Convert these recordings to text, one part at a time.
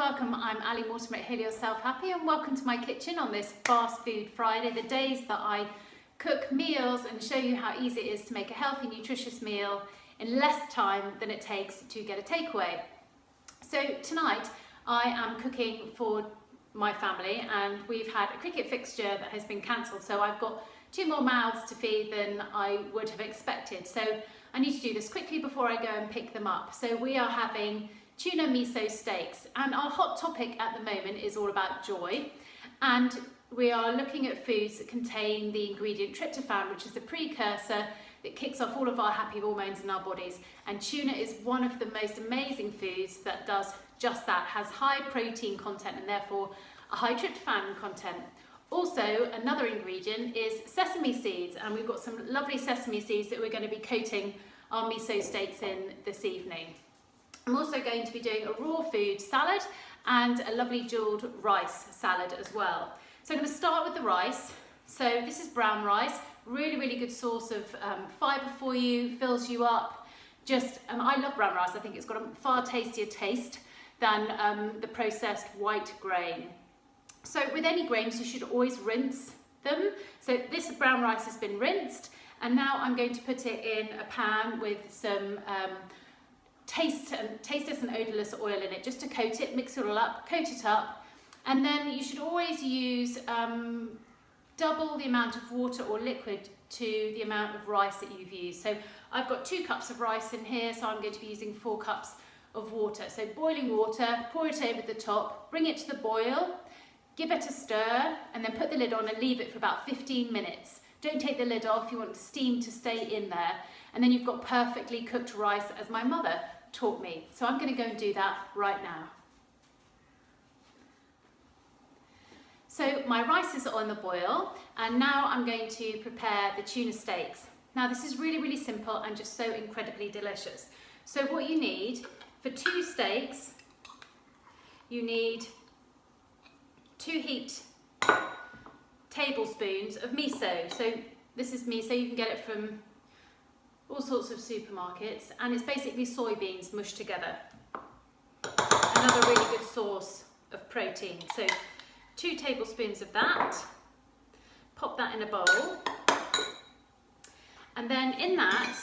welcome. I'm Ali Mortimer at Heal Yourself Happy, and welcome to my kitchen on this Fast Food Friday, the days that I cook meals and show you how easy it is to make a healthy, nutritious meal in less time than it takes to get a takeaway. So tonight I am cooking for my family, and we've had a cricket fixture that has been cancelled, so I've got 2 more mouths to feed than I would have expected. So I need to do this quickly before I go and pick them up. So we are having tuna miso steaks, and our hot topic at the moment is all about joy, and we are looking at foods that contain the ingredient tryptophan, which is the precursor that kicks off all of our happy hormones in our bodies. And tuna is one of the most amazing foods that does just that, has high protein content and therefore a high tryptophan content. Also, another ingredient is sesame seeds, and we've got some lovely sesame seeds that we're going to be coating our miso steaks in this evening. I'm also going to be doing a raw food salad and a lovely jeweled rice salad as well. So I'm going to start with the rice. So this is brown rice, really good source of fibre for you, fills you up. I love brown rice. I think it's got a far tastier taste than the processed white grain. So with any grains, you should always rinse them. So this brown rice has been rinsed, and now I'm going to put it in a pan with some tasteless and odourless oil in it, just to coat it, mix it all up, coat it up. And then you should always use double the amount of water or liquid to the amount of rice that you've used. So I've got 2 cups of rice in here, so I'm going to be using 4 cups of water. So boiling water, pour it over the top, bring it to the boil, give it a stir, and then put the lid on and leave it for about 15 minutes. Don't take the lid off, you want the steam to stay in there. And then you've got perfectly cooked rice, as my mother taught me. So I'm going to go and do that right now. So my rice is on the boil, and now I'm going to prepare the tuna steaks. Now this is really simple and just so incredibly delicious. So what you need for 2 steaks, you need 2 heaped tablespoons of miso. So this is miso, you can get it from all sorts of supermarkets, and it's basically soybeans mushed together. Another really good source of protein. So 2 tablespoons of that, pop that in a bowl, and then in that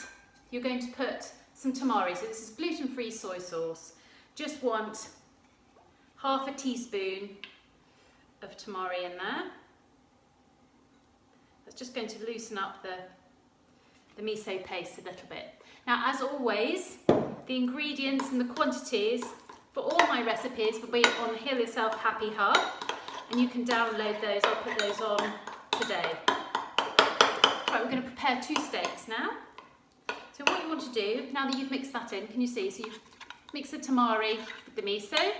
you're going to put some tamari. So this is gluten-free soy sauce. Just want half a teaspoon of tamari in there. That's just going to loosen up the miso paste a little bit. Now, as always, the ingredients and the quantities for all my recipes will be on the Heal Yourself Happy Hub, and you can download those. I'll put those on today. Right, we're going to prepare 2 steaks now. So what you want to do, now that you've mixed that in, can you see? So you've mixed the tamari with the miso.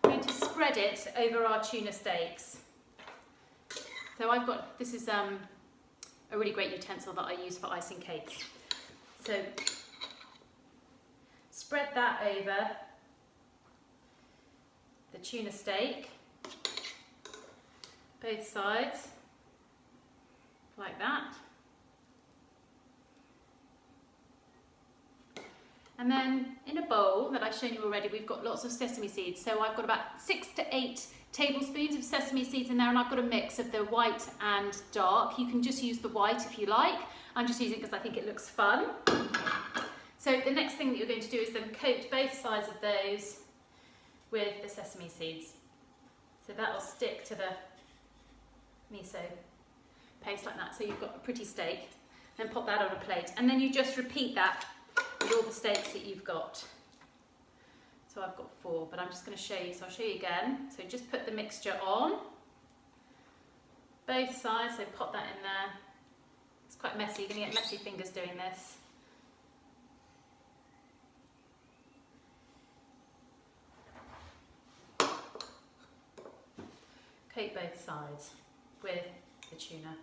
We're going to spread it over our tuna steaks. So I've got, this is a really great utensil that I use for icing cakes. So spread that over the tuna steak, both sides, like that. And then in a bowl that I've shown you already, we've got lots of sesame seeds. So I've got about 6 to 8 tablespoons of sesame seeds in there, and I've got a mix of the white and dark. You can just use the white if you like. I'm just using it because I think it looks fun. So the next thing that you're going to do is then coat both sides of those with the sesame seeds. So that will stick to the miso paste like that. So you've got a pretty steak. Then pop that on a plate, and then you just repeat that with all the steaks that you've got. So I've got 4, but I'm just going to show you, so I'll show you again. So just put the mixture on, both sides, so pop that in there. It's quite messy, you're going to get messy fingers doing this. Coat both sides with the tuna.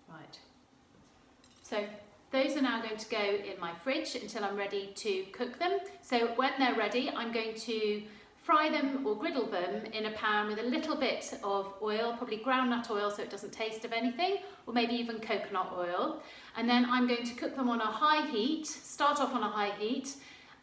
Right. So those are now going to go in my fridge until I'm ready to cook them. So when they're ready, I'm going to fry them or griddle them in a pan with a little bit of oil, probably groundnut oil so it doesn't taste of anything, or maybe even coconut oil. And then I'm going to cook them on a high heat, start off on a high heat,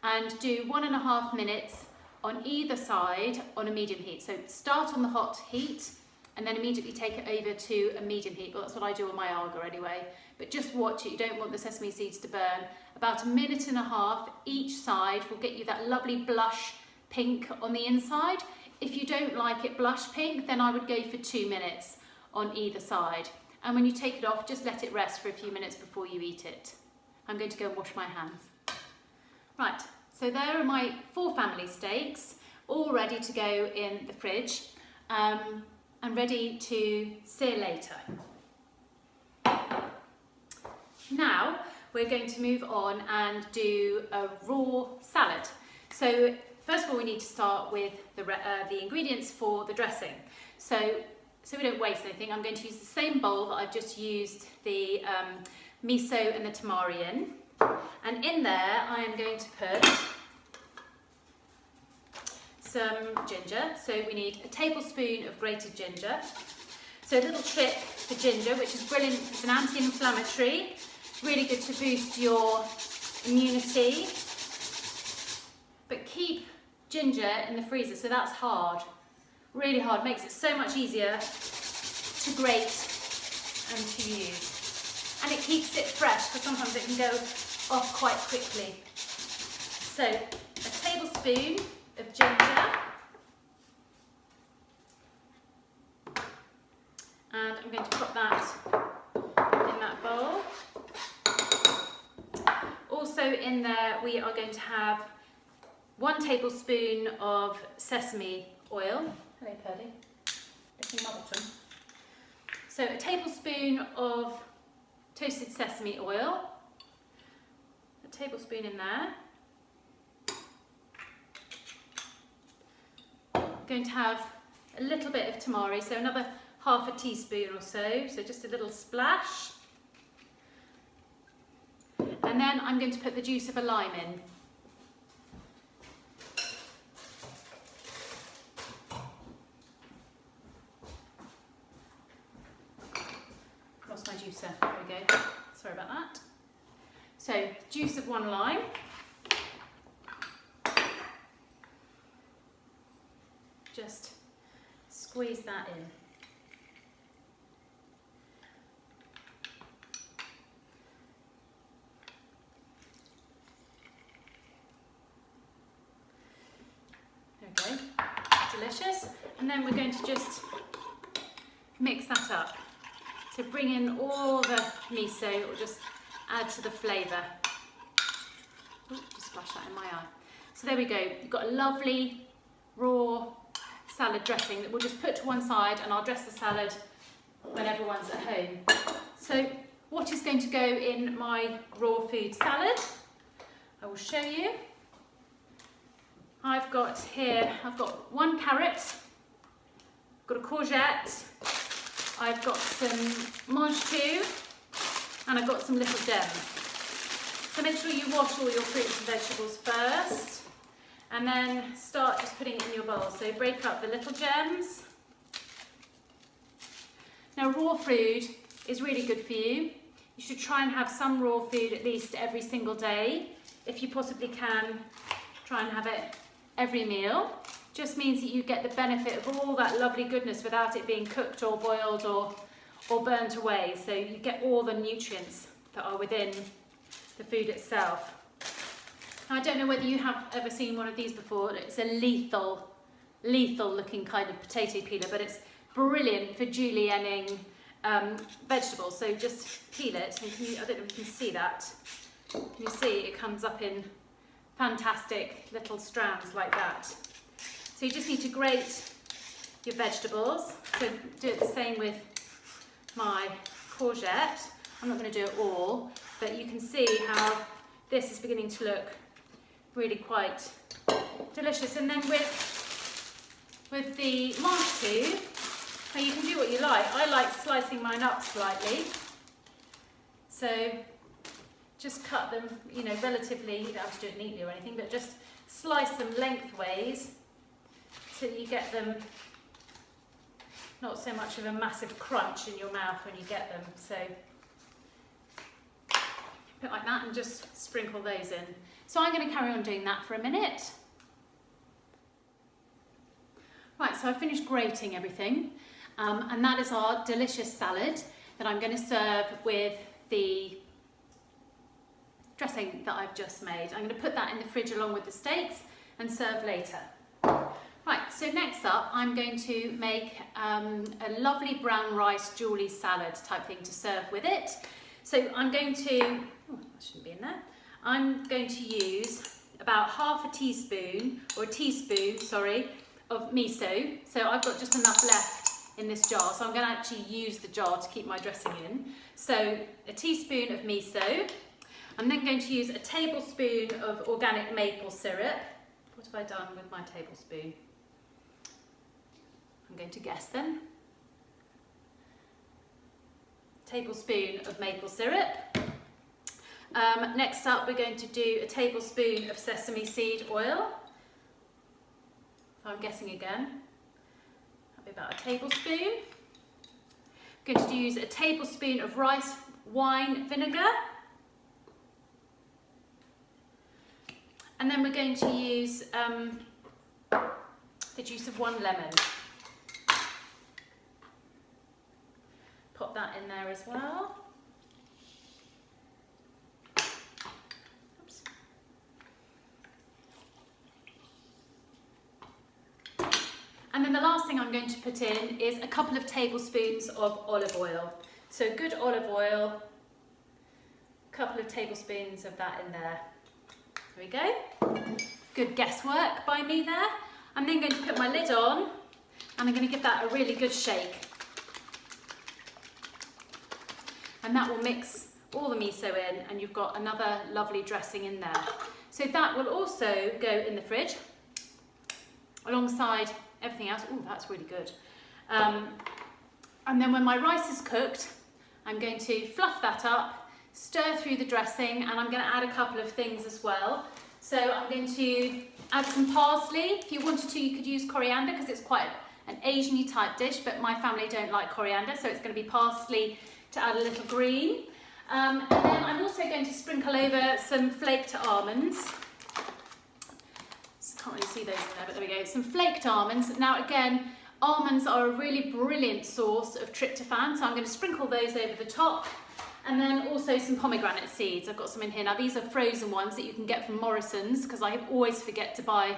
and do 1.5 minutes on either side on a medium heat. So start on the hot heat and then immediately take it over to a medium heat. Well, that's what I do on my alga anyway. But just watch it, you don't want the sesame seeds to burn. About 1.5 minutes each side will get you that lovely blush pink on the inside. If you don't like it blush pink, then I would go for 2 minutes on either side. And when you take it off, just let it rest for a few minutes before you eat it. I'm going to go and wash my hands. Right, so there are my 4 family steaks, all ready to go in the fridge and ready to sear later. Now we're going to move on and do a raw salad. So first of all, we need to start with the ingredients for the dressing. So we don't waste anything, I'm going to use the same bowl that I've just used the miso and the tamari in. And in there, I am going to put some ginger. So we need a tablespoon of grated ginger. So a little trick for ginger, which is brilliant, it's an anti-inflammatory, really good to boost your immunity. But keep ginger in the freezer, so that's hard, really hard, makes it so much easier to grate and to use. And it keeps it fresh, because sometimes it can go off quite quickly. So a tablespoon of ginger, and I'm going to put that in that bowl. Also in there we are going to have 1 tablespoon of sesame oil. Hello Pearly, it's my bottom. So a tablespoon of toasted sesame oil, a tablespoon in there. I'm going to have a little bit of tamari, so another ½ teaspoon or so just a little splash. And then I'm going to put the juice of a lime in. Lost my juicer, there we go, sorry about that. So, juice of 1 lime. Just squeeze that in. There we go, delicious. And then we're going to just mix that up. So bring in all the miso, or just add to the flavour. Ooh, just splash that in my eye. So there we go, you've got a lovely raw salad dressing that we'll just put to one side, and I'll dress the salad when everyone's at home. So what is going to go in my raw food salad? I will show you. I've got 1 carrot, I've got a courgette, I've got some mange tout, and I've got some little gems. So make sure you wash all your fruits and vegetables first, and then start just putting it in your bowl. So break up the little gems. Now raw food is really good for you. You should try and have some raw food at least every single day. If you possibly can, try and have it every meal. Just means that you get the benefit of all that lovely goodness without it being cooked or boiled or burnt away. So you get all the nutrients that are within the food itself. Now, I don't know whether you have ever seen one of these before. It's a lethal looking kind of potato peeler, but it's brilliant for julienning vegetables. So just peel it, and I don't know if you can see that. Can you see it comes up in fantastic little strands like that. So you just need to grate your vegetables. So do it the same with my courgette. I'm not going to do it all, but you can see how this is beginning to look really quite delicious. And then with the mange tout, now you can do what you like. I like slicing mine up slightly. So just cut them, you know, relatively, you don't have to do it neatly or anything, but just slice them lengthways so that you get them not so much of a massive crunch in your mouth when you get them. So put like that and just sprinkle those in. So I'm going to carry on doing that for a minute. Right, so I've finished grating everything, and that is our delicious salad that I'm going to serve with the dressing that I've just made. I'm going to put that in the fridge along with the steaks and serve later. Right, so next up I'm going to make a lovely brown rice jewelry salad type thing to serve with it. So I'm going to, oh, that shouldn't be in there. I'm going to use about half a teaspoon, or a teaspoon, sorry, of miso. So I've got just enough left in this jar, so I'm going to actually use the jar to keep my dressing in. So a teaspoon of miso. I'm then going to use a tablespoon of organic maple syrup. What have I done with my tablespoon? I'm going to guess then. Tablespoon of maple syrup. Next up we're going to do a tablespoon of sesame seed oil. So I'm guessing again. That'll be about a tablespoon. I'm going to use a tablespoon of rice wine vinegar. And then we're going to use the juice of 1 lemon. Pop that in there as well. Oops. And then the last thing I'm going to put in is a couple of tablespoons of olive oil. So good olive oil, a couple of tablespoons of that in there. There we go. Good guesswork by me there. I'm then going to put my lid on and I'm going to give that a really good shake. And that will mix all the miso in and you've got another lovely dressing in there. So that will also go in the fridge alongside everything else. Oh, that's really good. And then when my rice is cooked, I'm going to fluff that up, stir through the dressing, and I'm going to add a couple of things as well. So I'm going to add some parsley. If you wanted to, you could use coriander because it's quite an Asian-y type dish, but my family don't like coriander, so it's going to be parsley to add a little green. And then I'm also going to sprinkle over some flaked almonds. Can't really see those in there, but there we go. Some flaked almonds. Now again, almonds are a really brilliant source of tryptophan, so I'm going to sprinkle those over the top. And then also some pomegranate seeds. I've got some in here. Now these are frozen ones that you can get from Morrison's because I always forget to buy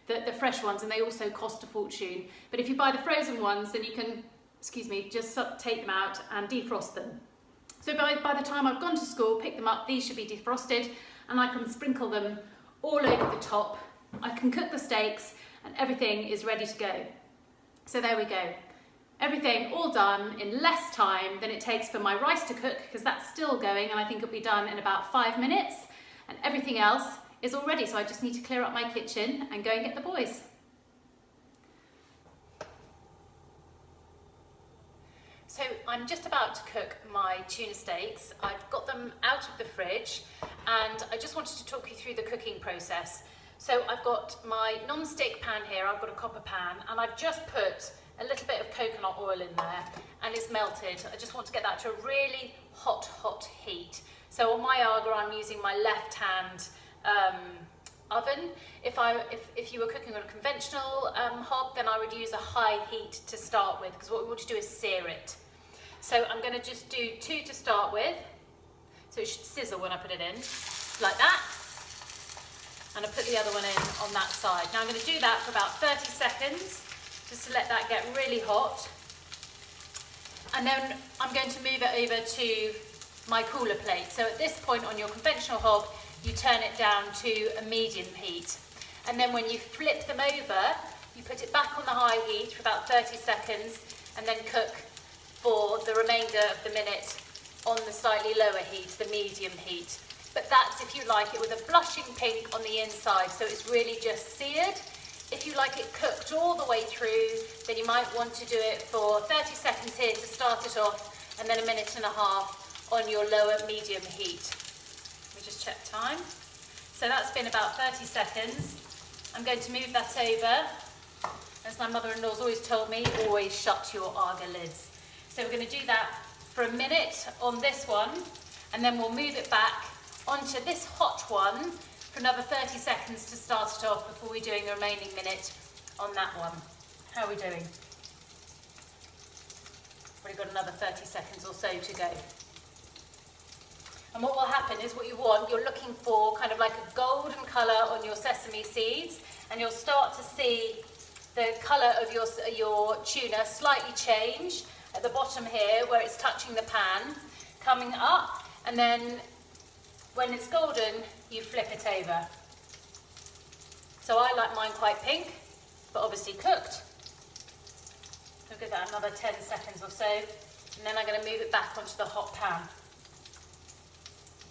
the fresh ones and they also cost a fortune. But if you buy the frozen ones, then you can, excuse me, just take them out and defrost them. So by the time I've gone to school, pick them up, these should be defrosted and I can sprinkle them all over the top. I can cook the steaks and everything is ready to go. So there we go. Everything all done in less time than it takes for my rice to cook because that's still going and I think it'll be done in about 5 minutes and everything else is all ready. So I just need to clear up my kitchen and go and get the boys. So I'm just about to cook my tuna steaks. I've got them out of the fridge and I just wanted to talk you through the cooking process. So I've got my non-stick pan here, I've got a copper pan and I've just put a little bit of coconut oil in there and it's melted. I just want to get that to a really hot heat. So on my Aga I'm using my left hand oven. If you were cooking on a conventional hob, then I would use a high heat to start with because what we want to do is sear it. So I'm going to just do 2 to start with. So it should sizzle when I put it in, like that. And I put the other one in on that side. Now I'm going to do that for about 30 seconds, just to let that get really hot. And then I'm going to move it over to my cooler plate. So at this point on your conventional hob, you turn it down to a medium heat. And then when you flip them over, you put it back on the high heat for about 30 seconds and then cook for the remainder of the minute on the slightly lower heat, the medium heat. But that's if you like it with a blushing pink on the inside, so it's really just seared. If you like it cooked all the way through, then you might want to do it for 30 seconds here to start it off, and then 1.5 minutes on your lower medium heat. Let me just check time. So that's been about 30 seconds. I'm going to move that over. As my mother-in-law's always told me, always shut your Aga lids. So we're going to do that for 1 minute on this one, and then we'll move it back onto this hot one for another 30 seconds to start it off before we're doing the remaining minute on that one. How are we doing? We've got another 30 seconds or so to go. And what will happen is what you want, you're looking for kind of like a golden colour on your sesame seeds, and you'll start to see the colour of your tuna slightly change at the bottom here where it's touching the pan, coming up, and then when it's golden, you flip it over. So I like mine quite pink, but obviously cooked. So give that another 10 seconds or so, and then I'm going to move it back onto the hot pan.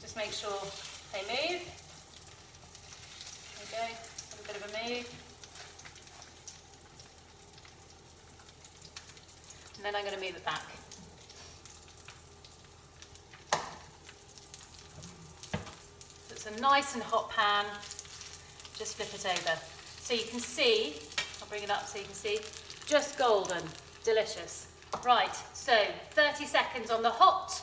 Just make sure they move. There we go, a bit of a move. And then I'm going to move it back. So it's a nice and hot pan. Just flip it over. So you can see, I'll bring it up so you can see, just golden, delicious. Right, so 30 seconds on the hot,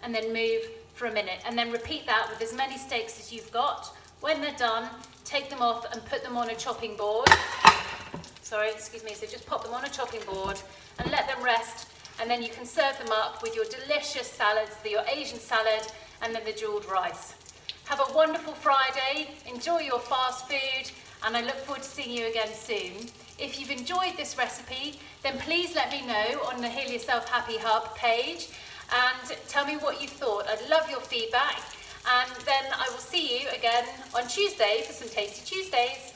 and then move for a minute, and then repeat that with as many steaks as you've got. When they're done, take them off and put them on a chopping board. Sorry, excuse me, so just pop them on a chopping board and let them rest, and then you can serve them up with your delicious salads, your Asian salad, and then the jeweled rice. Have a wonderful Friday, enjoy your fast food, and I look forward to seeing you again soon. If you've enjoyed this recipe, then please let me know on the Heal Yourself Happy Hub page, and tell me what you thought. I'd love your feedback, and then I will see you again on Tuesday for some Tasty Tuesdays.